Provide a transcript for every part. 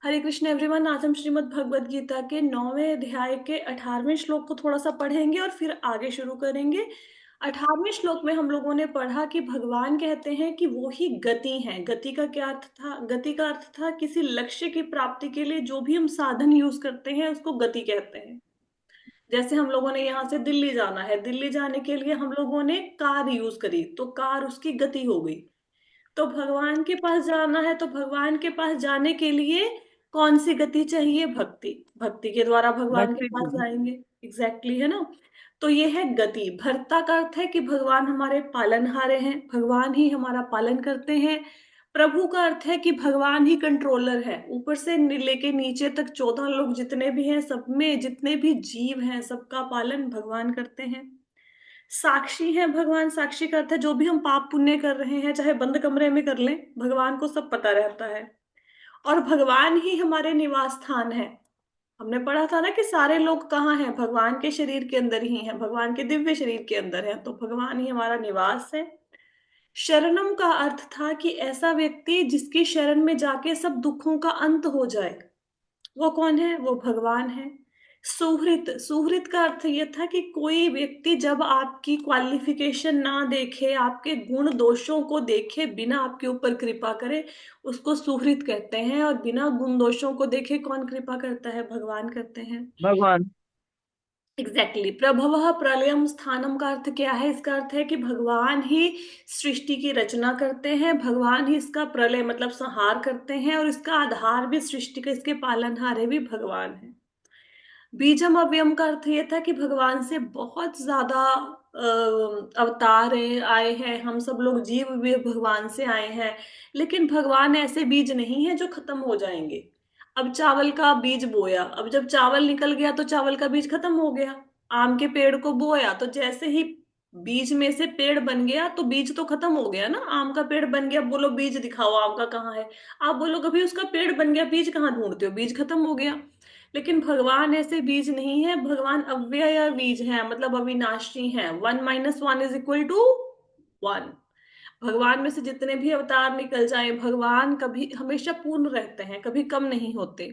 हरे Krishna everyone. आज हम श्रीमद् भगवद गीता के 9वें अध्याय के 18वें श्लोक को थोड़ा सा पढ़ेंगे और फिर आगे शुरू करेंगे। 18वें श्लोक में हम लोगों ने पढ़ा कि भगवान कहते हैं कि वो ही गति है। गति का क्या अर्थ था? गति का अर्थ था किसी लक्ष्य की प्राप्ति के लिए जो भी हम साधन यूज करते हैं उसको गति कहते हैं। जैसे हम लोगों ने यहाँ से दिल्ली जाना है, दिल्ली जाने के लिए हम लोगों ने कार यूज करी तो कार उसकी गति हो गई। तो भगवान के पास जाना है तो भगवान के पास जाने के लिए कौन सी गति चाहिए? भक्ति। भक्ति के द्वारा भगवान के भक्ति पास की। जाएंगे। एग्जैक्टली है ना। तो ये है गति। भर्ता का अर्थ है कि भगवान हमारे पालनहारे हैं, भगवान ही हमारा पालन करते हैं। प्रभु का अर्थ है कि भगवान ही कंट्रोलर है। ऊपर से लेके नीचे तक 14 लोग जितने भी हैं, सब में जितने भी जीव हैं सबका पालन भगवान करते हैं। साक्षी है भगवान। साक्षी का अर्थ है जो भी हम पाप पुण्य कर रहे हैं चाहे बंद कमरे में कर लें, भगवान को सब पता रहता है। और भगवान ही हमारे निवास स्थान है। हमने पढ़ा था ना कि सारे लोग कहाँ हैं? भगवान के शरीर के अंदर ही हैं, भगवान के दिव्य शरीर के अंदर है। तो भगवान ही हमारा निवास है। शरणम का अर्थ था कि ऐसा व्यक्ति जिसकी शरण में जाके सब दुखों का अंत हो जाए। वो कौन है? वो भगवान है। सुहृत। सुहृत का अर्थ यह था कि कोई व्यक्ति जब आपकी क्वालिफिकेशन ना देखे, आपके गुण दोषों को देखे बिना आपके ऊपर कृपा करे, उसको सुहृत कहते हैं। और बिना गुण दोषों को देखे कौन कृपा करता है? भगवान करते हैं। भगवान। एग्जैक्टली। प्रभवः प्रलयम स्थानम का अर्थ क्या है? इसका अर्थ है कि भगवान ही सृष्टि की रचना करते हैं, भगवान ही इसका प्रलय मतलब संहार करते हैं, और इसका आधार भी सृष्टि का, इसके पालनहारे भी भगवान है। बीजम अव्ययम का अर्थ ये था कि भगवान से बहुत ज्यादा अवतार आए हैं। हम सब लोग जीव भी भगवान से आए हैं। लेकिन भगवान ऐसे बीज नहीं है जो खत्म हो जाएंगे। अब चावल का बीज बोया, अब जब चावल निकल गया तो चावल का बीज खत्म हो गया। आम के पेड़ को बोया तो जैसे ही बीज में से पेड़ बन गया तो बीज तो खत्म हो गया ना। आम का पेड़ बन गया, बोलो बीज दिखाओ आम का कहाँ है? आप बोलो कभी उसका पेड़ बन गया, बीज कहाँ ढूंढते हो? बीज खत्म हो गया। लेकिन भगवान ऐसे बीज नहीं है। भगवान अव्यय बीज है, मतलब अविनाशी है। 1 - 1 = 1। भगवान में से जितने भी अवतार निकल जाए, भगवान कभी हमेशा पूर्ण रहते हैं, कभी कम नहीं होते।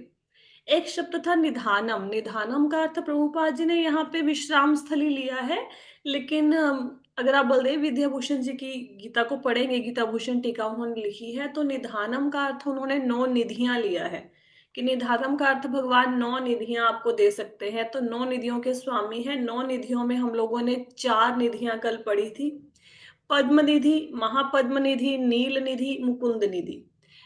एक शब्द था निधानम। निधानम का अर्थ प्रभुपाद जी ने यहाँ पे विश्राम स्थली लिया है। लेकिन अगर आप बलदेव विद्याभूषण जी की गीता को पढ़ेंगे, गीता भूषण टीका उन्होंने लिखी है, तो निधानम का अर्थ उन्होंने 9 निधियां लिया है। कि निधानम का अर्थ भगवान 9 निधियां आपको दे सकते हैं। तो 9 निधियों के स्वामी हैं। 9 निधियों में हम लोगों ने 4 निधियां कल पढ़ी थी। पद्म निधि, महापद्म निधि, नील निधि, मुकुंद निधि।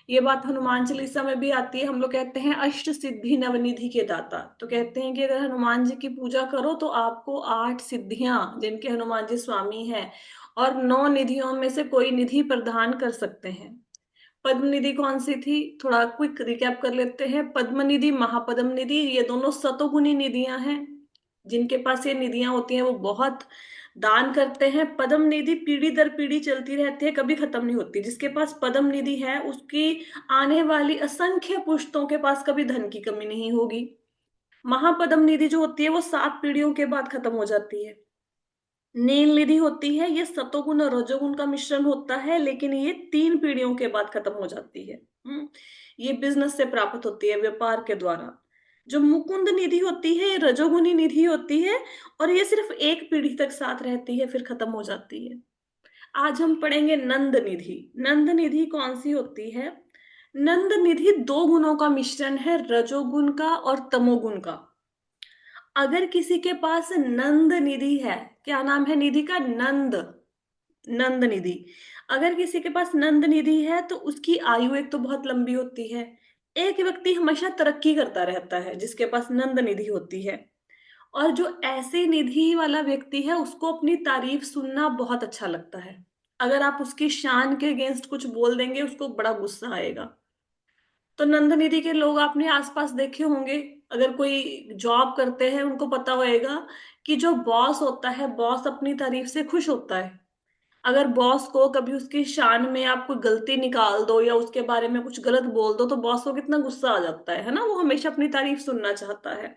ये बात हनुमान चालीसा में भी आती है। हम लोग कहते हैं अष्ट सिद्धि नवनिधि के दाता। तो कहते हैं कि अगर हनुमान जी की पूजा करो तो आपको 8 सिद्धियां, जिनके हनुमान जी स्वामी हैं, और 9 निधियों में से कोई निधि प्रदान कर सकते हैं। पद्म निधि कौन सी थी? थोड़ा क्विक रिकैप कर लेते हैं। पद्म निधि, महापद्म निधि, ये दोनों सतोगुणी निधियां हैं। जिनके पास ये निधियां होती हैं वो बहुत दान करते हैं। पद्म निधि पीढ़ी दर पीढ़ी चलती रहती है, कभी खत्म नहीं होती। जिसके पास पद्म निधि है उसकी आने वाली असंख्य पुश्तों के पास कभी धन की कमी नहीं होगी। महापद्म निधि जो होती है वो 7 पीढ़ियों के बाद खत्म हो जाती है। नील निधि होती है, ये सतोगुण और रजोगुण का मिश्रण होता है, लेकिन ये 3 पीढ़ियों के बाद खत्म हो जाती है। ये बिजनेस से प्राप्त होती है, व्यापार के द्वारा। जो मुकुंद निधि होती है ये रजोगुणी निधि होती है, और ये सिर्फ 1 पीढ़ी तक साथ रहती है, फिर खत्म हो जाती है। आज हम पढ़ेंगे नंद निधि। नंद निधि कौन सी होती है? नंद निधि 2 गुणों का मिश्रण है, रजोगुण का और तमोगुण का। अगर किसी के पास नंद निधि है, क्या नाम है निधि का? नंद। नंद निधि। अगर किसी के पास नंद निधि है तो उसकी आयु एक तो बहुत लंबी होती है। एक व्यक्ति हमेशा तरक्की करता रहता है जिसके पास नंद निधि होती है। और जो ऐसे निधि वाला व्यक्ति है उसको अपनी तारीफ सुनना बहुत अच्छा लगता है। अगर आप उसकी शान के अगेंस्ट कुछ बोल देंगे उसको बड़ा गुस्सा आएगा। तो नंद निधि के लोग आपने आसपास देखे होंगे। अगर कोई जॉब करते हैं उनको पता होएगा कि जो बॉस होता है, बॉस अपनी तारीफ से खुश होता है। अगर बॉस को कभी उसकी शान में आप कोई गलती निकाल दो या उसके बारे में कुछ गलत बोल दो तो बॉस को कितना गुस्सा आ जाता है ना। वो हमेशा अपनी तारीफ सुनना चाहता है।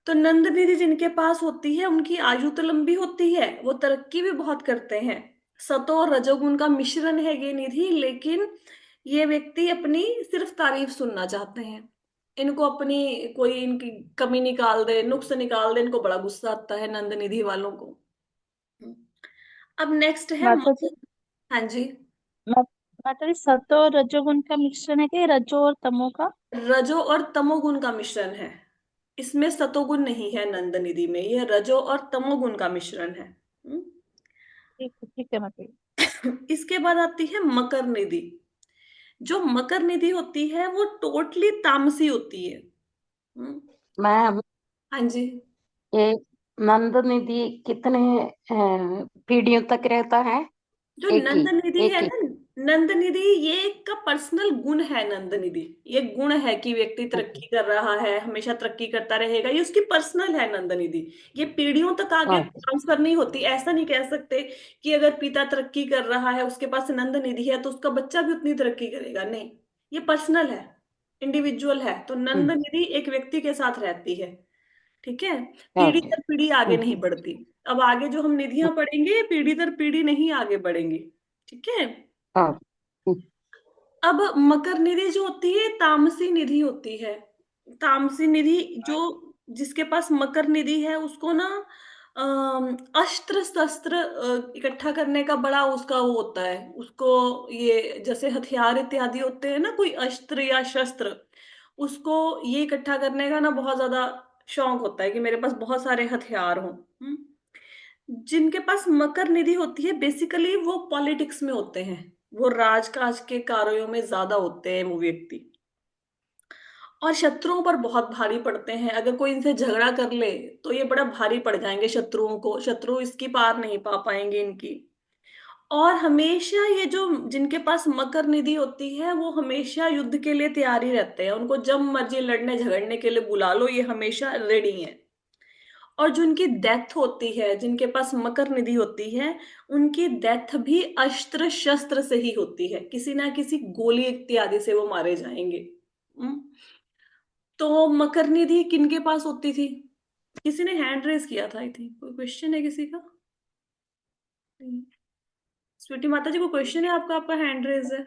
तो नंद निधि जिनके पास होती है उनकी आयु तो लंबी होती है, वो तरक्की भी बहुत करते हैं। सतो और रजोगुण का मिश्रण है ये निधि। लेकिन ये व्यक्ति अपनी सिर्फ तारीफ सुनना चाहते हैं। इनको अपनी कोई इनकी कमी निकाल दे, नुक्स निकाल दे, इनको बड़ा गुस्सा आता है नंद निधि वालों को। अब नेक्स्ट है माता जी, हाँ जी। मा- माता जी, सतो और रजोगुण का मिश्रण है कि रजो और तमो का? रजो और तमोगुण का मिश्रण है। इसमें सतोगुण नहीं है नंद निधि में, ये रजो और तमोगुण का मिश्रण है। हम्म। ठीक है माता जी। इसके बाद आती है मकर निधि। जो मकर निधि होती है वो टोटली तामसी होती है। हम्म। मैम, हाँ जी। ये नंद निधि कितने पीढ़ियों तक रहता है? जो एक ही, नंद निधि है एक ही। ना, नंद निधि ये एक का पर्सनल गुण है। नंद निधि ये गुण है कि व्यक्ति अच्छा। तरक्की कर रहा है, हमेशा तरक्की करता रहेगा, ये उसकी पर्सनल है नंद निधि। ये पीढ़ियों तक आगे अच्छा। ट्रांसफर नहीं होती। ऐसा नहीं कह सकते कि अगर पिता तरक्की कर रहा है, उसके पास नंद निधि है, तो उसका बच्चा भी उतनी तरक्की करेगा, नहीं। ये पर्सनल है, इंडिविजुअल है। तो नंद हम्म, निधि एक व्यक्ति के साथ रहती है। ठीक है। पीढ़ी ओके। दर पीढ़ी आगे नहीं बढ़ती। अब आगे जो हम निधियां पढ़ेंगे, पीढ़ी दर पीढ़ी नहीं आगे बढ़ेंगी। ठीक है। ओके। अब मकर निधि जो होती है तामसी निधि होती है। तामसी निधि जो, जिसके पास मकर निधि है उसको ना अस्त्र शस्त्र इकट्ठा करने का बड़ा उसका वो होता है उसको। ये जैसे हथियार इत्यादि होते हैं ना, कोई अस्त्र या शस्त्र, उसको ये इकट्ठा करने का ना बहुत ज्यादा शौक होता है कि मेरे पास बहुत सारे हथियार हों। जिनके पास मकर निधि होती है बेसिकली वो पॉलिटिक्स में होते हैं, वो राजकाज के कार्यों में ज्यादा होते हैं वो व्यक्ति। और शत्रुओं पर बहुत भारी पड़ते हैं। अगर कोई इनसे झगड़ा कर ले तो ये बड़ा भारी पड़ जाएंगे शत्रुओं को, शत्रु इसकी पार नहीं पा पाएंगे इनकी। और हमेशा ये जो जिनके पास मकर निधि होती है वो हमेशा युद्ध के लिए तैयारी रहते हैं। उनको जब मर्जी लड़ने झगड़ने के लिए बुला लो, ये हमेशा रेडी हैं। और जो उनकी डेथ होती है, जिनके पास मकर निधि होती है, उनकी डेथ भी अस्त्र शस्त्र से ही होती है, किसी ना किसी गोली इत्यादि से वो मारे जाएंगे। हम्म। तो मकर निधि किनके पास होती थी? किसी ने हैंड रेज किया था, आई थिंक। कोई क्वेश्चन है किसी का? स्वीटी माता जी को क्वेश्चन है आपका? आपका हैंड रेज है।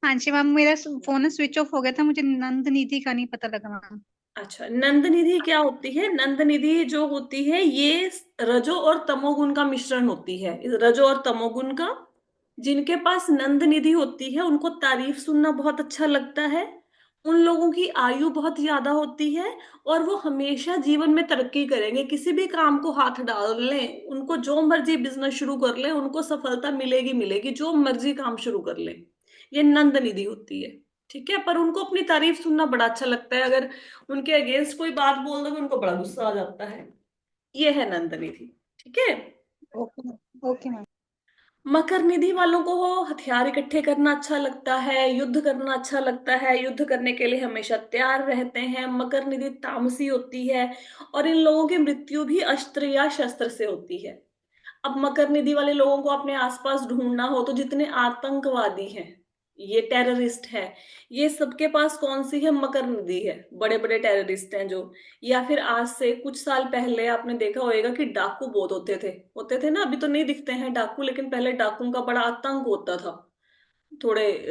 हाँ जी मैम, मेरा फोन स्विच ऑफ हो गया था, मुझे नंद निधि का नहीं पता लगा मैम। अच्छा, नंद निधि क्या होती है? नंद निधि जो होती है ये रजो और तमोगुण का मिश्रण होती है। इस रजो और तमोगुण का, जिनके पास नंद निधि होती है उनको तारीफ सुनना बहुत अच्छा लगता है। उन लोगों की आयु बहुत ज्यादा होती है। और वो हमेशा जीवन में तरक्की करेंगे, किसी भी काम को हाथ डाल लें, उनको जो मर्जी बिजनेस शुरू कर ले उनको सफलता मिलेगी मिलेगी, जो मर्जी काम शुरू कर ले। ये नंद निधि होती है। ठीक है। पर उनको अपनी तारीफ सुनना बड़ा अच्छा लगता है। अगर उनके अगेंस्ट कोई बात बोल दो तो उनको बड़ा गुस्सा आ जाता है। ये है नंद निधि। ठीक है। ओके। Okay ma'am. मकर निधि वालों को हथियार इकट्ठे करना अच्छा लगता है, युद्ध करना अच्छा लगता है, युद्ध करने के लिए हमेशा तैयार रहते हैं। मकर निधि तामसी होती है। और इन लोगों की मृत्यु भी अस्त्र या शस्त्र से होती है। अब मकर निधि वाले लोगों को अपने आसपास ढूंढना हो तो जितने आतंकवादी हैं, ये टेररिस्ट हैं, ये सबके पास कौन सी है? मकर निधि है। बड़े बड़े टेररिस्ट हैं जो, या फिर आज से कुछ साल पहले आपने देखा होगा कि डाकू बहुत होते थे ना। अभी तो नहीं दिखते हैं डाकू, लेकिन पहले डाकुओं का बड़ा आतंक होता था। थोड़े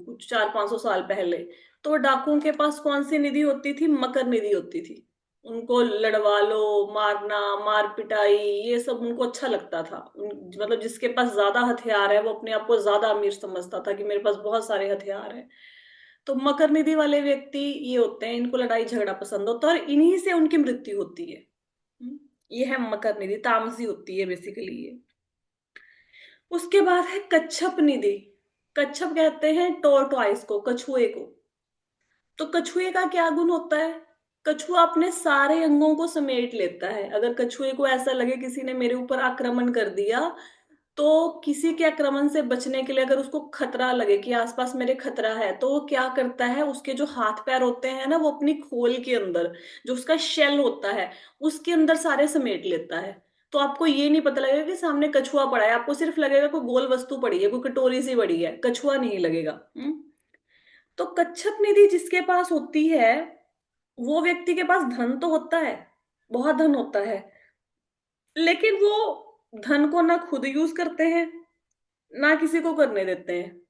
कुछ 400-500 साल पहले। तो डाकुओं के पास कौन सी निधि होती थी? मकर निधि होती थी। उनको लड़वा लो, मारना, मार पिटाई, ये सब उनको अच्छा लगता था। मतलब जिसके पास ज्यादा हथियार है वो अपने आप को ज्यादा अमीर समझता था कि मेरे पास बहुत सारे हथियार हैं। तो मकर निधि वाले व्यक्ति ये होते हैं, इनको लड़ाई झगड़ा पसंद होता है और इन्हीं से उनकी मृत्यु होती है। हम्म, ये है मकर निधि, तामसी होती है बेसिकली ये। उसके बाद है कच्छप निधि। कच्छप कहते हैं टोरटॉइस को, कछुए को। तो कछुए का क्या गुण होता है? कछुआ अपने सारे अंगों को समेट लेता है। अगर कछुए को ऐसा लगे किसी ने मेरे ऊपर आक्रमण कर दिया, तो किसी के आक्रमण से बचने के लिए अगर उसको खतरा लगे कि आसपास मेरे खतरा है, तो वो क्या करता है? उसके जो हाथ पैर होते हैं ना, वो अपनी खोल के अंदर, जो उसका शेल होता है, उसके अंदर सारे समेट लेता है। तो आपको ये नहीं पता लगेगा कि सामने कछुआ पड़ा है, आपको सिर्फ लगेगा कोई गोल वस्तु पड़ी है, कोई कटोरी सी पड़ी है, कछुआ नहीं लगेगा। तो कच्छप निधि जिसके पास होती है, वो व्यक्ति के पास धन तो होता है, बहुत धन होता है, लेकिन वो धन को ना खुद यूज करते हैं, ना किसी को करने देते हैं।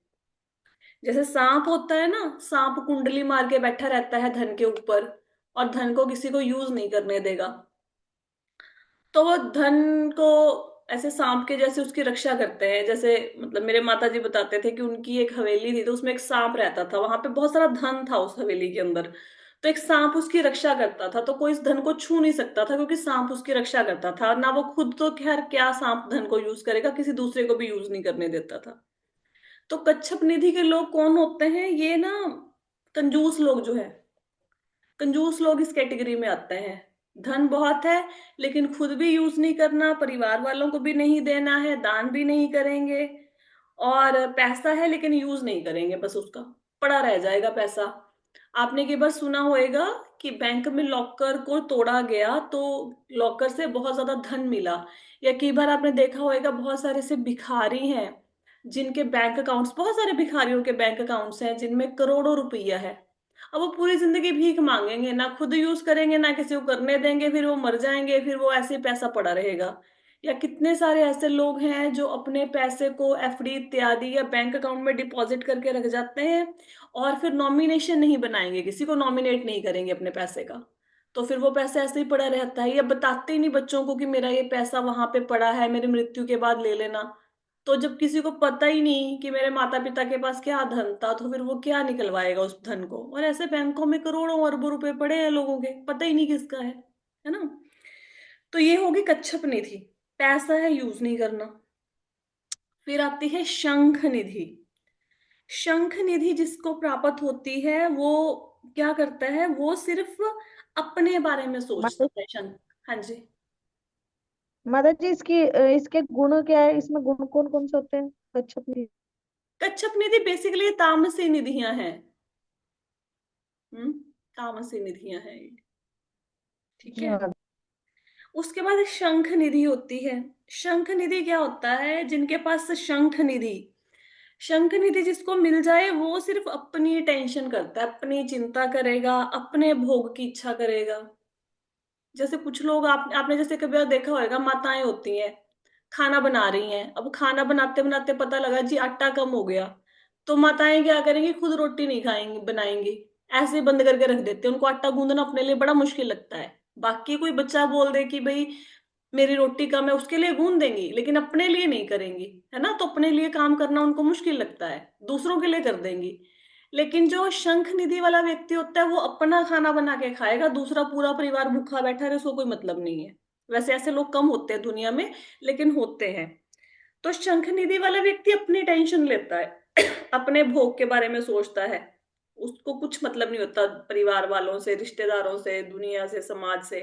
जैसे सांप होता है ना, सांप कुंडली मार के बैठा रहता है धन के ऊपर और धन को किसी को यूज नहीं करने देगा, तो वो धन को ऐसे सांप के जैसे उसकी रक्षा करते हैं। जैसे मतलब मेरे माता जी बताते थे कि उनकी एक हवेली थी, तो उसमें एक सांप रहता था, वहां पे बहुत सारा धन था उस हवेली के अंदर। तो एक सांप उसकी रक्षा करता था, तो कोई इस धन को छू नहीं सकता था क्योंकि सांप उसकी रक्षा करता था ना। वो खुद तो खैर क्या सांप धन को यूज करेगा, किसी दूसरे को भी यूज नहीं करने देता था। तो कच्छप निधि के लोग कौन होते हैं? ये ना कंजूस लोग जो है, कंजूस लोग इस कैटेगरी में आते हैं। धन बहुत है लेकिन खुद भी यूज नहीं करना, परिवार वालों को भी नहीं देना है, दान भी नहीं करेंगे, और पैसा है लेकिन यूज नहीं करेंगे, बस उसका पड़ा रह जाएगा पैसा। आपने कई बार सुना होगा कि बैंक में लॉकर को तोड़ा गया तो लॉकर से बहुत ज्यादा धन मिला, या कई बार आपने देखा होगा बहुत सारे से भिखारी हैं जिनके बैंक अकाउंट्स, बहुत सारे भिखारियों के बैंक अकाउंट्स हैं जिनमें करोड़ों रुपया है। अब वो पूरी जिंदगी भीख मांगेंगे, ना खुद यूज करेंगे ना किसी को करने देंगे, फिर वो मर जाएंगे, फिर वो ऐसे ही पैसा पड़ा रहेगा। या कितने सारे ऐसे लोग हैं जो अपने पैसे को एफडी इत्यादि या बैंक अकाउंट में डिपॉजिट करके रख जाते हैं और फिर नॉमिनेशन नहीं बनाएंगे, किसी को नॉमिनेट नहीं करेंगे अपने पैसे का, तो फिर वो पैसा ऐसे ही पड़ा रहता है। या बताते ही नहीं बच्चों को कि मेरा ये पैसा वहां पे पड़ा है, मेरी मृत्यु के बाद ले लेना। तो जब किसी को पता ही नहीं कि मेरे माता पिता के पास क्या धन था, तो फिर वो क्या निकलवाएगा उस धन को? और ऐसे बैंकों में करोड़ों अरबों रुपए पड़े हैं लोगों के, पता ही नहीं किसका है ना। तो ये होगी कच्छप निधि, पैसा है यूज नहीं करना। फिर आती है शंख निधि। शंख निधि जिसको प्राप्त होती है वो क्या करता है? वो सिर्फ अपने बारे में माता सोचता है शंख। हाँ जी। माता जी, इसके गुण क्या है? इसमें गुण कौन कौन से होते हैं कच्छप में? कच्छप निधि बेसिकली तामसी निधियां हैं। हम्म, तामसी निधियां हैं ये। ठीक है। हाँ। उसके बाद शंख निधि होती है। शंख निधि क्या होता है? जिनके पास शंख निधि, शंख निधि जिसको मिल जाए वो सिर्फ अपनी टेंशन करता है, अपनी चिंता करेगा, अपने भोग की इच्छा करेगा। जैसे कुछ लोग आपने जैसे कभी देखा होगा, माताएं होती हैं खाना बना रही हैं, अब खाना बनाते बनाते पता लगा जी आटा कम हो गया, तो माताएं क्या करेंगी? खुद रोटी नहीं खाएंगी, बनाएंगी, ऐसे ही बंद करके रख देते हैं। उनको आटा गूंदना अपने लिए बड़ा मुश्किल लगता है। बाकी कोई बच्चा बोल दे कि भाई मेरी रोटी कम है, उसके लिए गूंद देंगी, लेकिन अपने लिए नहीं करेंगी, है ना। तो अपने लिए काम करना उनको मुश्किल लगता है, दूसरों के लिए कर देंगी। लेकिन जो शंख निधि वाला व्यक्ति होता है वो अपना खाना बना के खाएगा, दूसरा पूरा परिवार भूखा बैठा रहे उसको कोई मतलब नहीं है। वैसे ऐसे लोग कम होते हैं दुनिया में, लेकिन होते हैं। तो शंख निधि वाला व्यक्ति अपनी टेंशन लेता है अपने भोग के बारे में सोचता है, उसको कुछ मतलब नहीं होता परिवार वालों से, रिश्तेदारों से, दुनिया से, समाज से।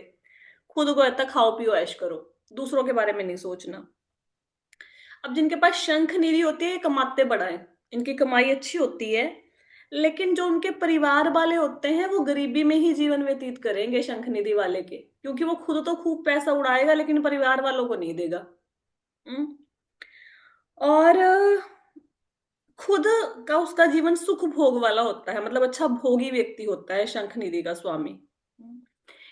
खुद को कहता खाओ पियो ऐश करो, दूसरों के बारे में नहीं सोचना। अब जिनके पास शंख निधि होती है ये कमाते बड़ा है, इनकी कमाई अच्छी होती है, लेकिन जो उनके परिवार वाले होते हैं वो गरीबी में ही जीवन व्यतीत करेंगे शंख निधि वाले के, क्योंकि वो खुद तो खूब पैसा उड़ाएगा लेकिन परिवार वालों को नहीं देगा। हम्म। और खुद का उसका जीवन सुख भोग वाला होता है, मतलब अच्छा भोगी व्यक्ति होता है शंख निधि का स्वामी।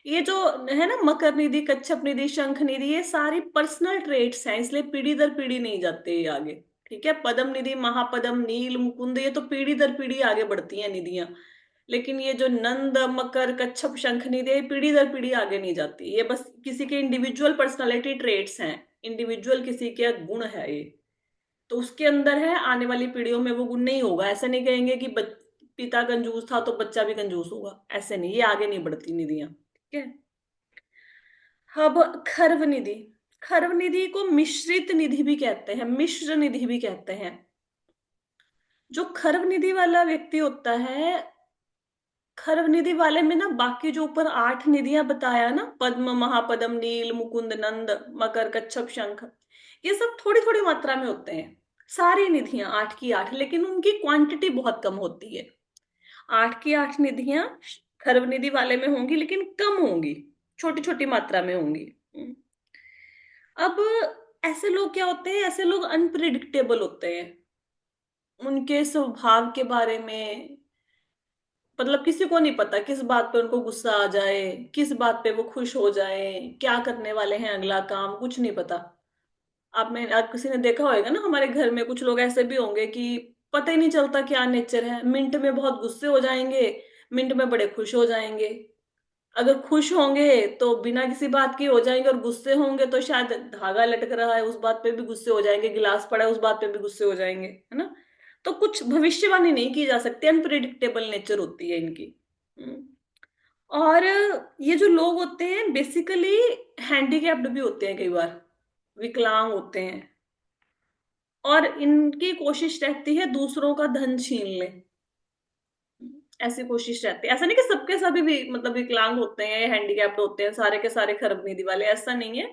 ये जो है ना मकर निधि, कच्छप निधि, शंख निधि, ये सारी पर्सनल ट्रेट्स हैं, इसलिए पीढ़ी दर पीढ़ी नहीं जाते ये आगे। ठीक है। पदम निधि, महापदम, नील, मुकुंद, ये तो पीढ़ी दर पीढ़ी आगे बढ़ती हैं निधियां। लेकिन ये जो नंद, मकर, कच्छप, शंख निधि, ये पीढ़ी दर पीढ़ी आगे नहीं जाती, ये बस किसी के इंडिविजुअल पर्सनालिटी ट्रेट्स हैं, इंडिविजुअल किसी के गुण है ये। तो उसके अंदर है, आने वाली पीढ़ियों में वो गुण नहीं होगा। ऐसा नहीं कहेंगे कि पिता कंजूस था तो बच्चा भी कंजूस होगा, ऐसे नहीं, ये आगे नहीं बढ़ती निधियां। ठीक है। अब खर्व निधि, खर्व निधि को मिश्रित निधि भी कहते हैं, मिश्र निधि भी कहते हैं। जो खर्व निधि वाला व्यक्ति होता है, खर्व निधि वाले में ना बाकी जो ऊपर 8 निधियां बताया ना, पद्म, महापद्म, नील, मुकुंद, नंद, मकर, कच्छप, शंख, ये सब थोड़ी थोड़ी मात्रा में होते हैं। सारी निधियां 8 की 8, लेकिन उनकी क्वांटिटी बहुत कम होती है। 8 की 8 निधियां खर्व निधि वाले में होंगी लेकिन कम होंगी, छोटी छोटी मात्रा में होंगी। अब ऐसे लोग क्या होते हैं? ऐसे लोग अनप्रिडिक्टेबल होते हैं, उनके स्वभाव के बारे में मतलब किसी को नहीं पता किस बात पे उनको गुस्सा आ जाए, किस बात पे वो खुश हो जाए, क्या करने वाले हैं अगला काम, कुछ नहीं पता। आप किसी ने देखा होगा ना, हमारे घर में कुछ लोग ऐसे भी होंगे कि पता ही नहीं चलता क्या नेचर है, मिनट में बहुत गुस्से हो जाएंगे, मिनट में बड़े खुश हो जाएंगे। अगर खुश होंगे तो बिना किसी बात के हो जाएंगे, और गुस्से होंगे तो शायद धागा लटक रहा है उस बात पे भी गुस्से हो जाएंगे, गिलास पड़ा है उस बात पे भी गुस्से हो जाएंगे, है ना। तो कुछ भविष्यवाणी नहीं की जा सकती, अनप्रिडिक्टेबल नेचर होती है इनकी। हम्म। और ये जो लोग होते हैं बेसिकली हैंडीकैप्ड भी होते हैं, कई बार विकलांग होते हैं, और इनकी कोशिश रहती है दूसरों का धन छीन ले। ऐसी कोशिश रहती है। ऐसा नहीं कि सबके सभी भी मतलब विकलांग होते हैं, हैंडीकैप्ड होते हैं, सारे के सारे खरब निधि वाले, ऐसा नहीं है।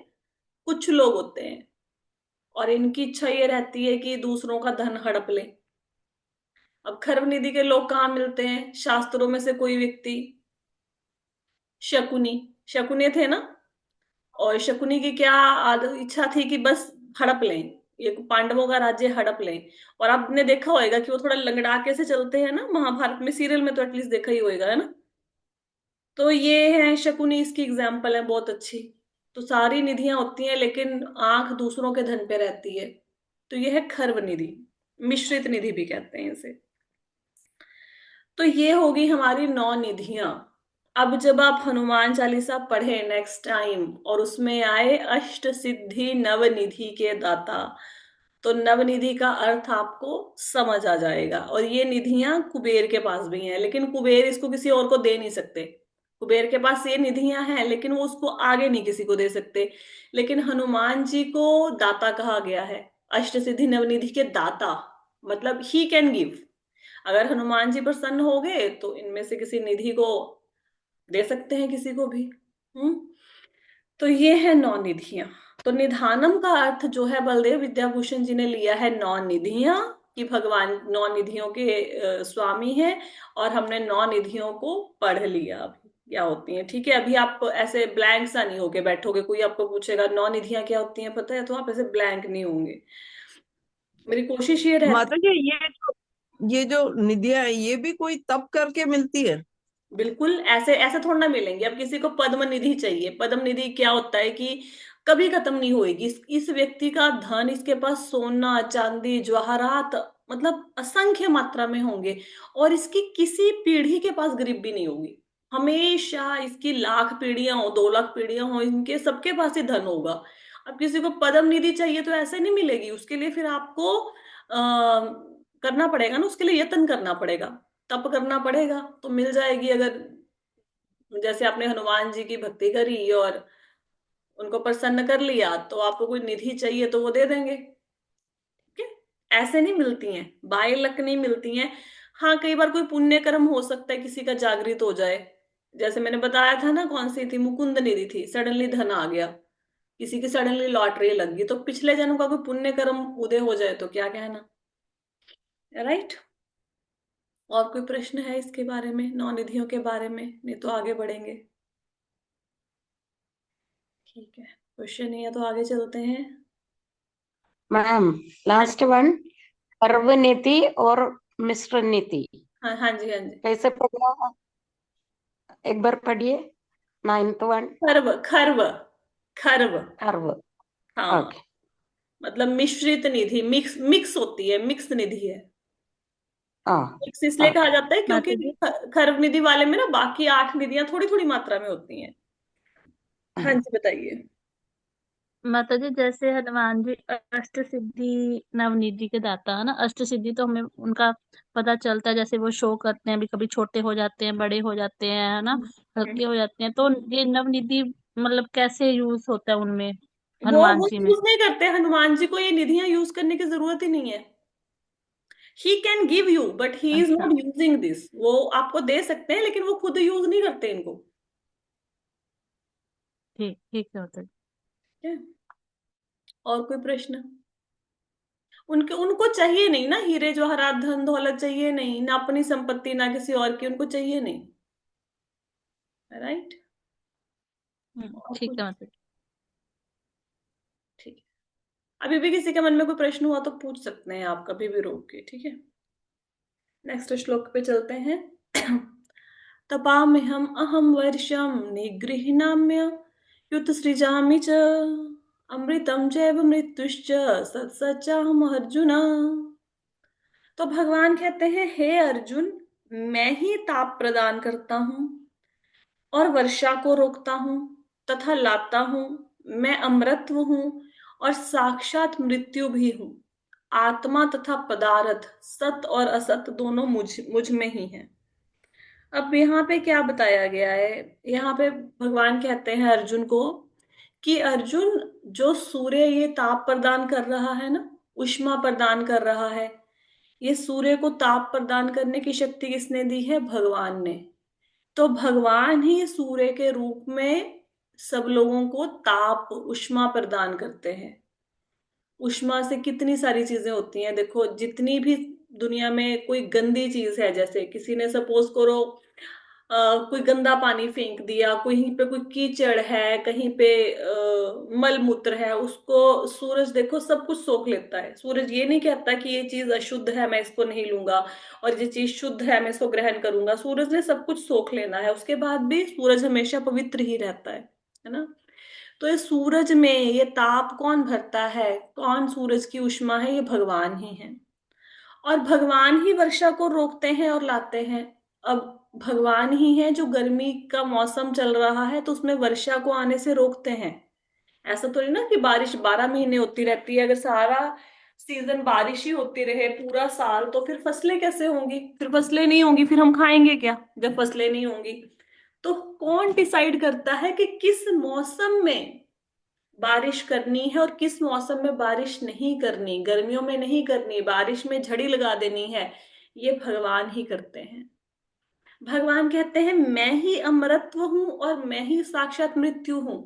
कुछ लोग होते हैं और इनकी इच्छा ये रहती है कि दूसरों का धन हड़प ले। अब खरब निधि के लोग कहाँ मिलते हैं? शास्त्रों में से कोई व्यक्ति, शकुनी, शकुनी थे ना, और शकुनी की क्या इच्छा थी कि बस हड़प लें, ये पांडवों का राज्य हड़प लें। और आपने देखा होगा कि वो थोड़ा लंगड़ाके से चलते हैं ना, महाभारत में, सीरियल में तो एटलीस्ट देखा ही होगा, है ना। तो ये है शकुनी, इसकी एग्जाम्पल है बहुत अच्छी। तो सारी निधियां होती हैं लेकिन आंख दूसरों के धन पे रहती है। तो ये है खर्व निधि, मिश्रित निधि भी कहते हैं इसे। तो ये होगी हमारी 9 निधियां। अब जब आप हनुमान चालीसा पढ़े नेक्स्ट टाइम और उसमें आए अष्ट सिद्धि नवनिधि के दाता, तो नवनिधि का अर्थ आपको समझ आ जाएगा। और ये निधियां कुबेर के पास भी हैं, लेकिन कुबेर इसको किसी और को दे नहीं सकते। कुबेर के पास ये निधियां हैं लेकिन वो उसको आगे नहीं किसी को दे सकते। लेकिन हनुमान जी को दाता कहा गया है, अष्ट सिद्धि नवनिधि के दाता, मतलब ही कैन गिव। अगर हनुमान जी प्रसन्न हो गए तो इनमें से किसी निधि को दे सकते हैं किसी को भी। हम्म। तो ये है 9 निधियां। तो निधानम का अर्थ जो है बलदेव विद्याभूषण जी ने लिया है 9 निधियां, कि भगवान 9 निधियों के स्वामी हैं। और हमने 9 निधियों को पढ़ लिया अभी क्या होती हैं। ठीक है, अभी आप ऐसे ब्लैंक सा नहीं होके बैठोगे, कोई आपको पूछेगा 9 निधियां क्या होती हैं पता है, तो आप ऐसे ब्लैंक नहीं होंगे। मेरी कोशिश ये रहती। माता जी, ये जो निधियां है ये भी कोई तप करके मिलती है? बिल्कुल, ऐसे ऐसे थोड़ा ना मिलेंगे। अब किसी को पद्म निधि चाहिए, पद्म निधि क्या होता है कि कभी खत्म नहीं होएगी। इस व्यक्ति का धन, इसके पास सोना चांदी जवाहरात मतलब असंख्य मात्रा में होंगे, और इसकी किसी पीढ़ी के पास गरीबी नहीं होगी। हमेशा इसकी लाख पीढ़ियां हो, 2 लाख पीढ़ियां हो, इनके सबके पास ही धन होगा। अब किसी को पद्म निधि चाहिए तो ऐसे नहीं मिलेगी, उसके लिए फिर आपको करना पड़ेगा ना, उसके लिए यत्न करना पड़ेगा, तप करना पड़ेगा, तो मिल जाएगी। अगर जैसे आपने हनुमान जी की भक्ति करी और उनको प्रसन्न कर लिया, तो आपको कोई निधि चाहिए तो वो दे देंगे। ठीक है, ऐसे नहीं मिलती हैं, बाय लक नहीं मिलती हैं। हाँ, कई बार कोई पुण्य कर्म हो सकता है किसी का जागृत हो जाए। जैसे मैंने बताया था ना, कौन सी थी, मुकुंद निधि थी, सडनली धन आ गया, किसी की सडनली लॉटरी लग गई, तो पिछले जन्म का कोई पुण्य कर्म उदय हो जाए तो क्या कहना। राइट। और कोई प्रश्न है इसके बारे में, 9 निधियों के बारे में? नहीं तो आगे बढ़ेंगे। ठीक है, क्वेश्चन नहीं है तो आगे चलते हैं। मैम, लास्ट वन, पर्व नीति और मिश्र नीति हाँ हाँ जी, हाँ जी। कैसे पढ़ना? एक बार पढ़िए, 9th वन। खर्व, खर्व, खर्व। पर्व। हाँ, ओके। मतलब मिश्रित निधि, मिक्स मिक्स होती है, मिक्स निधि है। हाँ। मिक्स इसलिए कहा ओके। जाता है क्योंकि माता जी। खर्व निधि वाले में ना बाकी 8 निधियां थोड़ी थोड़ी मात्रा में होती हैं। हाँ जी, बताइए। माता जी, जैसे हनुमान जी अष्ट सिद्धि नवनिधि के दाता है ना। अष्ट सिद्धि तो हमें उनका पता चलता है, जैसे वो शो करते हैं, अभी कभी छोटे हो जाते हैं, बड़े हो जाते हैं, है ना, हल्के हो जाते हैं। तो ये नवनिधि मतलब कैसे यूज होता है उनमें, हनुमान वो जी में? यूज नहीं करते, हनुमान जी को ये निधियां यूज करने की जरूरत ही नहीं है। He can give you but he is अच्छा, नॉट यूजिंग दिस। वो आपको दे सकते हैं लेकिन वो खुद यूज नहीं करते इनको। ठीक ठीक है माता जी। ठीक है? और कोई प्रश्न? उनके उनको चाहिए नहीं ना हीरे जवाहरात धन दौलत, चाहिए नहीं ना अपनी संपत्ति ना किसी और की, उनको चाहिए नहीं। राइट। और ठीक कुछ? है माता जी। ठीक है, अभी भी किसी के मन में कोई प्रश्न हुआ तो पूछ सकते हैं आप कभी भी रोक के। ठीक है, नेक्स्ट श्लोक पे चलते हैं। तपाम्यहम् अहम वर्षम निगृह्णाम्य युत सृजामि च अमृतं चैव मृत्युश्च सत्सच्चाहम् अर्जुन। तो भगवान कहते हैं, हे अर्जुन, मैं ही ताप प्रदान करता हूं और वर्षा को रोकता हूं तथा लाता हूं। मैं अमृतत्व हूं और साक्षात मृत्यु भी हूं। आत्मा तथा पदार्थ, सत और असत दोनों मुझ में ही है। अब यहाँ पे क्या बताया गया है? यहाँ पे भगवान कहते हैं अर्जुन को कि अर्जुन, जो सूर्य ये ताप प्रदान कर रहा है ना, ऊष्मा प्रदान कर रहा है, ये सूर्य को ताप प्रदान करने की शक्ति किसने दी है? भगवान ने। तो भगवान ही सूर्य के रूप में सब लोगों को ताप, ऊष्मा प्रदान करते हैं। ऊष्मा से कितनी सारी चीजें होती हैं। देखो, जितनी भी दुनिया में कोई गंदी चीज है, जैसे किसी ने सपोज करो कोई गंदा पानी फेंक दिया, कहीं पे कोई कीचड़ है, कहीं पे मल मूत्र है, उसको सूरज देखो सब कुछ सोख लेता है। सूरज ये नहीं कहता कि ये चीज अशुद्ध है, मैं इसको नहीं लूंगा, और ये चीज शुद्ध है, मैं इसको ग्रहण करूंगा। सूरज ने सब कुछ सोख लेना है, उसके बाद भी सूरज हमेशा पवित्र ही रहता है ना। तो ये सूरज में ये ताप कौन भरता है, कौन सूरज की ऊष्मा है? ये भगवान ही है। और भगवान ही वर्षा को रोकते हैं और लाते हैं। अब भगवान ही है जो गर्मी का मौसम चल रहा है तो उसमें वर्षा को आने से रोकते हैं। ऐसा तो नहीं ना कि बारिश 12 महीने होती रहती है। अगर सारा सीजन बारिश ही होती रहे पूरा साल, तो फिर फसलें कैसे होंगी? फिर फसलें नहीं होंगी, फिर हम खाएंगे क्या जब फसलें नहीं होंगी? तो कौन डिसाइड करता है कि किस मौसम में बारिश करनी है और किस मौसम में बारिश नहीं करनी? गर्मियों में नहीं करनी, बारिश में झड़ी लगा देनी है, ये भगवान ही करते हैं। भगवान कहते हैं, मैं ही अमरत्व हूं और मैं ही साक्षात मृत्यु हूं।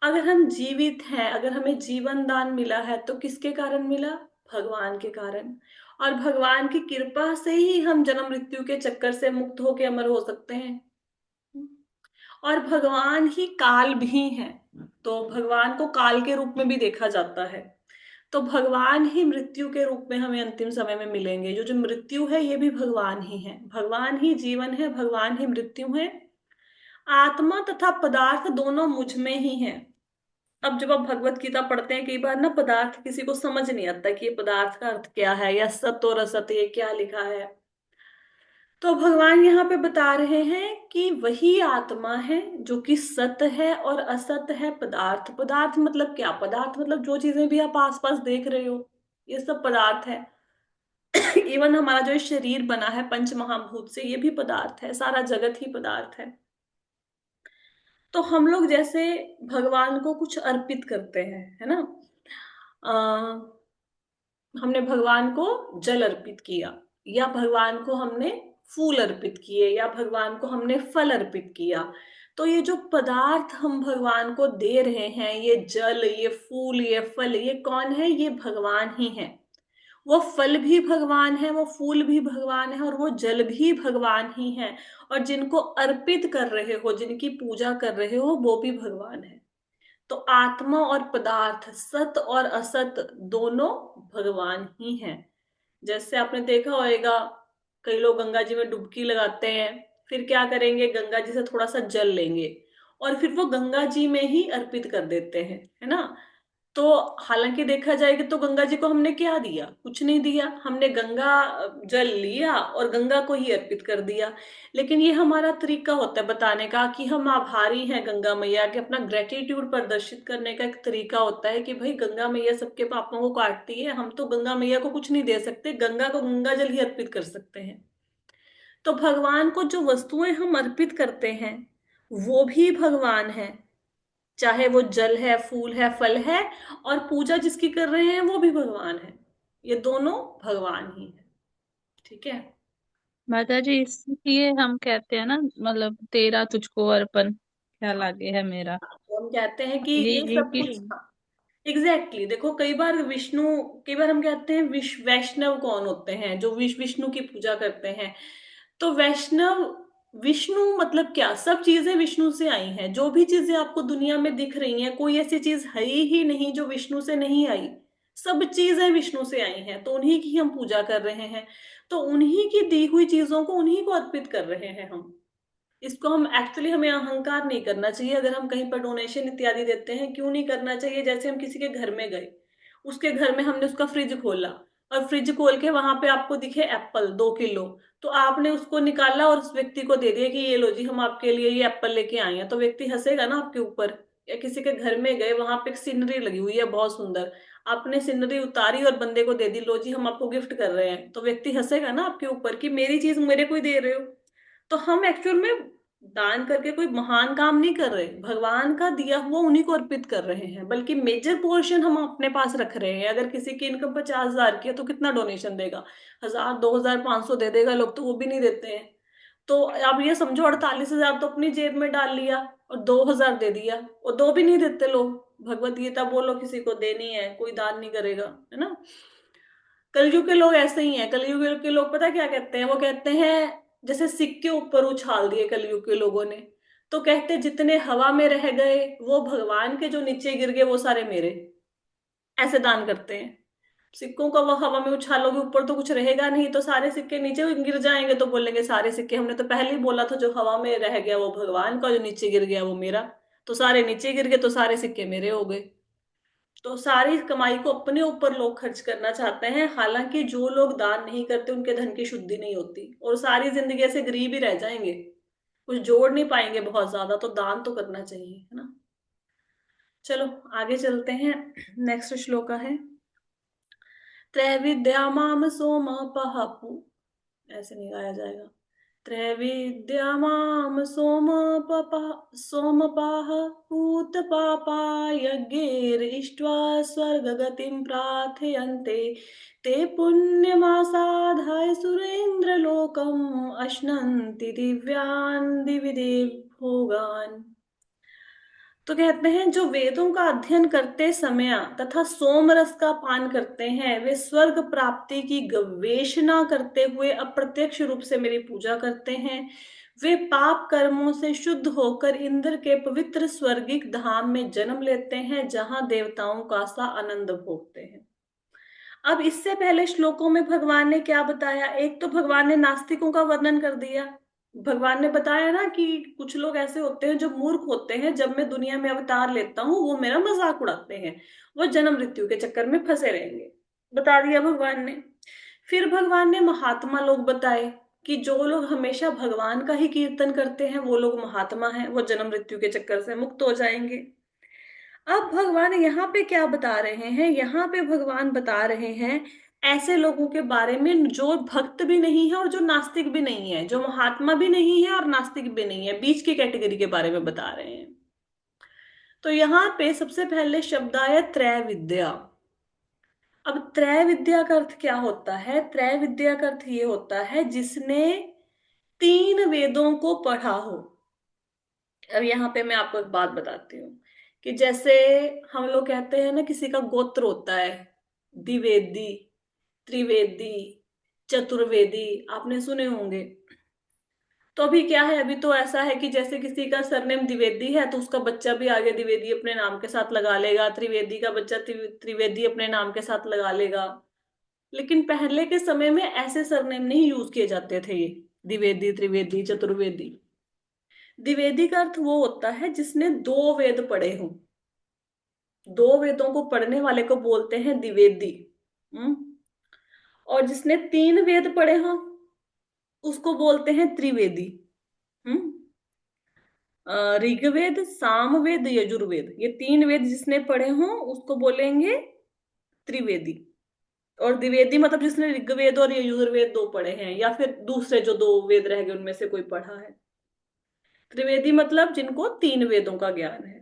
अगर हम जीवित हैं, अगर हमें जीवन दान मिला है, तो किसके कारण मिला? भगवान के कारण। और भगवान की कृपा से ही हम जन्म मृत्यु के चक्कर से मुक्त होकर अमर हो सकते हैं। और भगवान ही काल भी हैं, तो भगवान को काल के रूप में भी देखा जाता है। तो भगवान ही मृत्यु के रूप में हमें अंतिम समय में मिलेंगे। जो जो मृत्यु है, ये भी भगवान ही है। भगवान ही जीवन है, भगवान ही मृत्यु है। आत्मा तथा पदार्थ दोनों मुझ में ही है। अब जब आप भगवत गीता पढ़ते हैं, कई बार ना पदार्थ किसी को समझ नहीं आता कि ये पदार्थ का अर्थ क्या है, या सत और असत ये क्या लिखा है। तो भगवान यहाँ पे बता रहे हैं कि वही आत्मा है जो कि सत है और असत है पदार्थ। पदार्थ मतलब क्या? पदार्थ मतलब जो चीजें भी आप आसपास देख रहे हो, ये सब पदार्थ है। इवन हमारा जो शरीर बना है पंच महाभूत से, ये भी पदार्थ है। सारा जगत ही पदार्थ है। तो हम लोग जैसे भगवान को कुछ अर्पित करते हैं, है ना। हमने भगवान को जल अर्पित किया, या भगवान को हमने फूल अर्पित किए, या भगवान को हमने फल अर्पित किया। तो ये जो पदार्थ हम भगवान को दे रहे हैं, ये जल, ये फूल, ये फल, ये कौन है? ये भगवान ही है। वो फल भी भगवान है, वो फूल भी भगवान है, और वो जल भी भगवान ही है। और जिनको अर्पित कर रहे हो, जिनकी पूजा कर रहे हो, वो भी भगवान है। तो आत्मा और पदार्थ, सत और असत दोनों भगवान ही हैं। जैसे आपने देखा होगा, कई लोग गंगा जी में डुबकी लगाते हैं, फिर क्या करेंगे? गंगा जी से थोड़ा सा जल लेंगे और फिर वो गंगा जी में ही अर्पित कर देते हैं, है ना। तो हालांकि देखा जाएगा तो गंगा जी को हमने क्या दिया? कुछ नहीं दिया। हमने गंगा जल लिया और गंगा को ही अर्पित कर दिया। लेकिन ये हमारा तरीका होता है बताने का कि हम आभारी हैं गंगा मैया के। अपना ग्रेटिट्यूड प्रदर्शित करने का एक तरीका होता है कि भाई गंगा मैया सबके पापों को काटती है, हम तो गंगा मैया को कुछ नहीं दे सकते, गंगा को गंगा जल ही अर्पित कर सकते हैं। तो भगवान को जो वस्तुएं हम अर्पित करते हैं, वो भी भगवान है। चाहे वो जल है, फूल है, फल है, और पूजा जिसकी कर रहे हैं वो भी भगवान है। ये दोनों भगवान ही है। ठीक है। माता जी, इसलिए हम कहते हैं ना, मतलब तेरा तुझको अर्पण, क्या लागे है मेरा। तो हम कहते हैं कि ये ये ये सब कुछ, चीज। एग्जैक्टली देखो, कई बार कई बार हम कहते हैं वैष्णव कौन होते हैं? जो विष्णु की पूजा करते हैं। तो वैष्णव, विष्णु मतलब क्या? सब चीजें विष्णु से आई हैं। जो भी चीजें आपको दुनिया में दिख रही हैं, कोई ऐसी चीज है ही नहीं जो विष्णु से नहीं आई। सब चीजें विष्णु से आई हैं, तो उन्हीं की हम पूजा कर रहे हैं। तो उन्हीं की दी हुई चीजों को उन्हीं को अर्पित कर रहे हैं हम। इसको हम एक्चुअली, हमें अहंकार नहीं करना चाहिए। अगर हम कहीं पर डोनेशन इत्यादि देते हैं, क्यों नहीं करना चाहिए? जैसे हम किसी के घर में गए, उसके घर में हमने उसका फ्रिज खोला, और फ्रिज खोल के वहां पे आपको दिखे एप्पल 2 किलो, तो आपने उसको निकाला और उस व्यक्ति को दे दिया कि ये लो जी, हम आपके लिए ये एप्पल लेके आए हैं, तो व्यक्ति हंसेगा ना आपके ऊपर। या किसी के घर में गए, वहां पे एक सीनरी लगी हुई है बहुत सुंदर, आपने सीनरी उतारी और बंदे को दे दी, लो जी हम आपको गिफ्ट कर रहे हैं, तो व्यक्ति हंसेगा ना आपके ऊपर कि मेरी चीज मेरे को ही दे रहे हो। तो हम एक्चुअल में दान करके कोई महान काम नहीं कर रहे, भगवान का दिया हुआ उन्हीं को अर्पित कर रहे हैं, बल्कि मेजर पोर्शन हम अपने पास रख रहे हैं। अगर किसी की इनकम 50,000 की है तो कितना डोनेशन देगा? 1,000, 2,000, 500 दे देगा, लोग तो वो भी नहीं देते हैं। तो अब ये समझो 48,000 तो अपनी जेब में डाल लिया और 2,000 दे दिया, और दो भी नहीं देते लोग। भगवत गीता बोलो किसी को देनी है, कोई दान नहीं करेगा, है ना। कलयुग के लोग ऐसे ही हैं। कलयुग के लोग पता क्या कहते हैं? वो कहते हैं जैसे सिक्के ऊपर उछाल दिए कलयुग के लोगों ने, तो कहते जितने हवा में रह गए वो भगवान के, जो नीचे गिर गए वो सारे मेरे। ऐसे दान करते हैं। सिक्कों का वो हवा में उछालोगे, ऊपर तो कुछ रहेगा नहीं, तो सारे सिक्के नीचे गिर जाएंगे, तो बोलेंगे सारे सिक्के, हमने तो पहले ही बोला था जो हवा में रह गया वो भगवान का, जो नीचे गिर गया वो मेरा। तो सारे नीचे गिर गए तो सारे सिक्के मेरे हो गए। तो सारी कमाई को अपने ऊपर लोग खर्च करना चाहते हैं, हालांकि जो लोग दान नहीं करते उनके धन की शुद्धि नहीं होती, और सारी जिंदगी ऐसे गरीब ही रह जाएंगे, कुछ जोड़ नहीं पाएंगे बहुत ज्यादा। तो दान तो करना चाहिए, है ना। चलो आगे चलते हैं। नेक्स्ट श्लोक है, त्रैविद्या माम सोम पहपु, ऐसे नहीं गाया जाएगा। त्रैविद्या माम सोमपाः पूतपापा यज्ञैरिष्ट्वा स्वर्गगतिं प्रार्थयन्ते, ते पुण्यमासाधाय सुरेन्द्रलोकम् अश्नन्ति दिव्यान् दिवि देव भोगान्। तो कहते हैं जो वेदों का अध्ययन करते समय तथा सोमरस का पान करते हैं, वे स्वर्ग प्राप्ति की गवेषणा करते हुए अप्रत्यक्ष रूप से मेरी पूजा करते हैं। वे पाप कर्मों से शुद्ध होकर इंद्र के पवित्र स्वर्गिक धाम में जन्म लेते हैं, जहां देवताओं का सा आनंद भोगते हैं। अब इससे पहले श्लोकों में भगवान ने क्या बताया? एक तो भगवान ने नास्तिकों का वर्णन कर दिया। भगवान ने बताया ना कि कुछ लोग ऐसे होते हैं जो मूर्ख होते हैं, जब मैं दुनिया में अवतार लेता हूँ वो मेरा मजाक उड़ाते हैं, वो जन्म मृत्यु के चक्कर में फंसे रहेंगे, बता दिया भगवान ने। फिर भगवान ने महात्मा लोग बताए कि जो लोग हमेशा भगवान का ही कीर्तन करते हैं वो लोग महात्मा हैं, वो जन्म मृत्यु के चक्कर से मुक्त हो जाएंगे। अब भगवान यहाँ पे क्या बता रहे हैं? यहाँ पे भगवान बता रहे हैं ऐसे लोगों के बारे में जो भक्त भी नहीं है और जो नास्तिक भी नहीं है, जो महात्मा भी नहीं है और नास्तिक भी नहीं है, बीच की कैटेगरी के बारे में बता रहे हैं। तो यहाँ पे सबसे पहले शब्द आया त्रय विद्या। अब त्रय विद्या का अर्थ क्या होता है? त्रय विद्या का अर्थ ये होता है जिसने 3 वेदों को पढ़ा हो। अब यहाँ पे मैं आपको एक बात बताती हूँ कि जैसे हम लोग कहते हैं ना, किसी का गोत्र होता है द्विवेदी, त्रिवेदी, चतुर्वेदी, आपने सुने होंगे। तो अभी क्या है, अभी तो ऐसा है कि जैसे किसी का सरनेम द्विवेदी है तो उसका बच्चा भी आगे द्विवेदी अपने नाम के साथ लगा लेगा, त्रिवेदी का बच्चा त्रिवेदी अपने नाम के साथ लगा लेगा। लेकिन पहले के समय में ऐसे सरनेम नहीं यूज किए जाते थे, ये द्विवेदी, त्रिवेदी, चतुर्वेदी। द्विवेदी का अर्थ वो होता है जिसने 2 वेद पढ़े हों। 2 वेदों को पढ़ने वाले को बोलते हैं द्विवेदी। और जिसने 3 वेद पढ़े हों उसको बोलते हैं त्रिवेदी। हम्म ऋग्वेद, सामवेद, यजुर्वेद, ये 3 वेद जिसने पढ़े हों उसको बोलेंगे त्रिवेदी। और द्विवेदी मतलब जिसने ऋग्वेद और यजुर्वेद 2 पढ़े हैं, या फिर दूसरे जो 2 वेद रह गए उनमें से कोई पढ़ा है। त्रिवेदी मतलब जिनको 3 वेदों का ज्ञान है।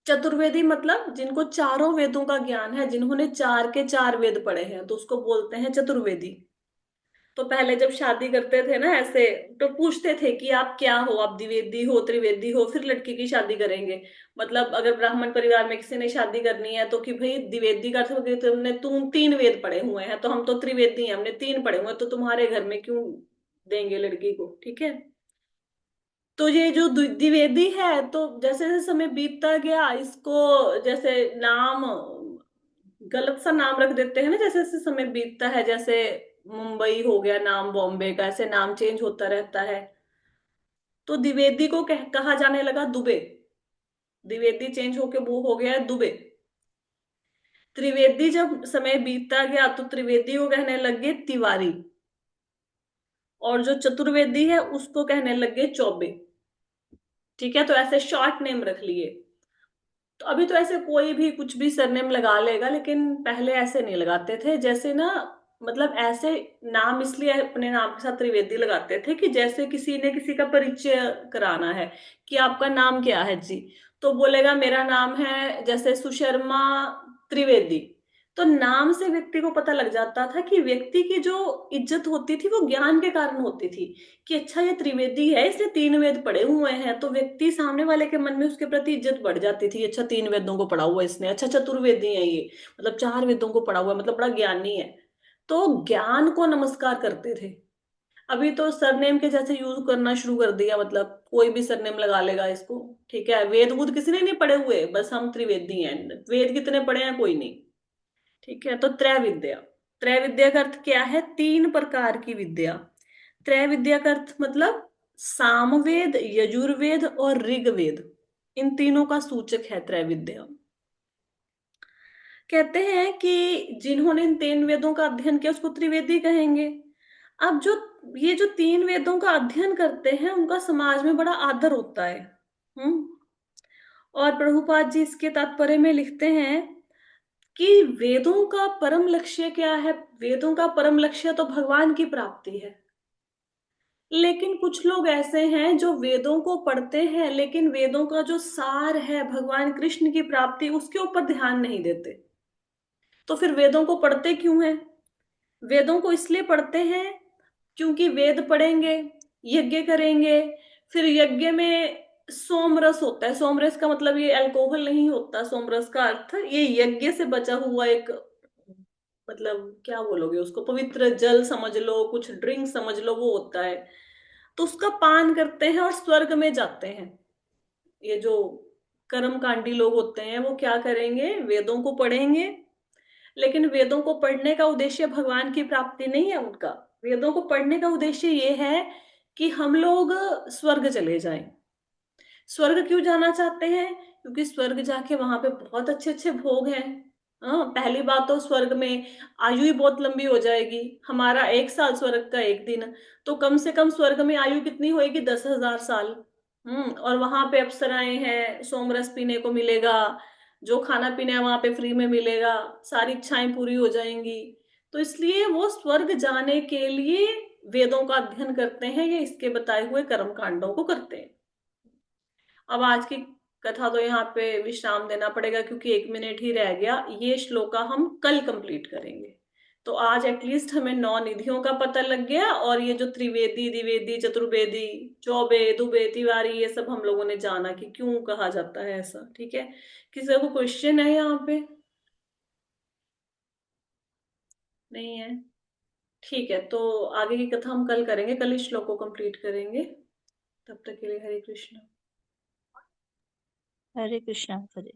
चतुर्वेदी मतलब जिनको चारों वेदों का ज्ञान है, जिन्होंने 4 के 4 वेद पढ़े हैं, तो उसको बोलते हैं चतुर्वेदी। तो पहले जब शादी करते थे ना ऐसे, तो पूछते थे कि आप क्या हो, आप द्विवेदी हो, त्रिवेदी हो, फिर लड़की की शादी करेंगे। मतलब अगर ब्राह्मण परिवार में किसी ने शादी करनी है तो कि भाई द्विवेदी का अर्थ तुमने, तुम 3 वेद पढ़े हुए हैं, तो हम तो त्रिवेदी हैं, हमने 3 पढ़े हुए हैं, तो तुम्हारे घर में क्यों देंगे लड़की को, ठीक है। तो ये जो द्विवेदी है, तो जैसे जैसे समय बीतता गया इसको जैसे नाम गलत सा नाम रख देते हैं ना, जैसे जैसे समय बीतता है, जैसे मुंबई हो गया नाम बॉम्बे का, ऐसे नाम चेंज होता रहता है। तो द्विवेदी को कहा जाने लगा दुबे। द्विवेदी चेंज होके वो हो गया दुबे। त्रिवेदी जब समय बीतता गया तो त्रिवेदी को कहने लग गए तिवारी, और जो चतुर्वेदी है उसको कहने लग गए चौबे। ठीक है, तो ऐसे शॉर्ट नेम रख लिए। तो अभी तो ऐसे कोई भी कुछ भी सरनेम लगा लेगा, लेकिन पहले ऐसे नहीं लगाते थे। जैसे ना, मतलब ऐसे नाम इसलिए अपने नाम के साथ त्रिवेदी लगाते थे कि जैसे किसी ने किसी का परिचय कराना है कि आपका नाम क्या है जी, तो बोलेगा मेरा नाम है जैसे सुशर्मा त्रिवेदी। तो नाम से व्यक्ति को पता लग जाता था कि व्यक्ति की जो इज्जत होती थी वो ज्ञान के कारण होती थी, कि अच्छा ये त्रिवेदी है, इसने 3 वेद पढ़े हुए हैं, तो व्यक्ति सामने वाले के मन में उसके प्रति इज्जत बढ़ जाती थी। अच्छा 3 वेदों को पढ़ा हुआ है इसने, अच्छा चतुर्वेदी है ये, मतलब 4 वेदों को पढ़ा हुआ है, मतलब बड़ा ज्ञानी है। तो ज्ञान को नमस्कार करते थे। अभी तो सरनेम के जैसे यूज करना शुरू कर दिया, मतलब कोई भी सरनेम लगा लेगा इसको। ठीक है, वेद वूद किसी ने नहीं पढ़े हुए, बस हम त्रिवेदी हैं। वेद कितने पढ़े हैं? कोई नहीं। ठीक है, तो त्रैविद्या, त्रैविद्या का अर्थ क्या है? 3 प्रकार की विद्या। त्रैविद्या का अर्थ मतलब सामवेद, यजुर्वेद और ऋग्वेद, इन तीनों का सूचक है त्रैविद्या। कहते हैं कि जिन्होंने इन 3 वेदों का अध्ययन किया उसको त्रिवेदी कहेंगे। अब जो ये जो 3 वेदों का अध्ययन करते हैं उनका समाज में बड़ा आदर होता है। हम्म। और प्रभुपाद जी इसके तात्पर्य में लिखते हैं कि वेदों का परम लक्ष्य क्या है? वेदों का परम लक्ष्य तो भगवान की प्राप्ति है। लेकिन कुछ लोग ऐसे हैं जो वेदों को पढ़ते हैं लेकिन वेदों का जो सार है भगवान कृष्ण की प्राप्ति, उसके ऊपर ध्यान नहीं देते। तो फिर वेदों को पढ़ते क्यों हैं? वेदों को इसलिए पढ़ते हैं क्योंकि वेद पढ़ेंगे, यज्ञ करेंगे, फिर यज्ञ में सोमरस होता है। सोमरस का मतलब ये अल्कोहल नहीं होता, सोमरस का अर्थ ये यज्ञ से बचा हुआ एक, मतलब क्या बोलोगे उसको, पवित्र जल समझ लो, कुछ ड्रिंक समझ लो, वो होता है। तो उसका पान करते हैं और स्वर्ग में जाते हैं। ये जो कर्मकांडी लोग होते हैं वो क्या करेंगे? वेदों को पढ़ेंगे, लेकिन वेदों को पढ़ने का उद्देश्य भगवान की प्राप्ति नहीं है उनका। वेदों को पढ़ने का उद्देश्य ये है कि हम लोग स्वर्ग चले जाएं। स्वर्ग क्यों जाना चाहते हैं? क्योंकि स्वर्ग जाके वहां पे बहुत अच्छे अच्छे भोग हैं। हाँ, पहली बात तो स्वर्ग में आयु ही बहुत लंबी हो जाएगी। हमारा 1 साल स्वर्ग का 1 दिन, तो कम से कम स्वर्ग में आयु कितनी होएगी? 10,000 साल। और वहां पे अप्सराएं हैं, सोमरस पीने को मिलेगा, जो खाना पीना है वहां पे फ्री में मिलेगा, सारी इच्छाएं पूरी हो जाएंगी। तो इसलिए वो स्वर्ग जाने के लिए वेदों का अध्ययन करते हैं, ये इसके बताए हुए कर्म कांडों को करते हैं। अब आज की कथा तो यहाँ पे विश्राम देना पड़ेगा क्योंकि 1 मिनट ही रह गया। ये श्लोका हम कल कंप्लीट करेंगे। तो आज एटलीस्ट हमें 9 निधियों का पता लग गया, और ये जो त्रिवेदी, द्विवेदी, चतुर्वेदी, चौबे, दुबे, तिवारी, ये सब हम लोगों ने जाना कि क्यों कहा जाता है ऐसा। ठीक है, किसी को क्वेश्चन है यहाँ पे? नहीं है? ठीक है, तो आगे की कथा हम कल करेंगे, कल इस श्लोक को कंप्लीट करेंगे। तब तक के लिए हरे कृष्ण। हरे कृष्णा। हरे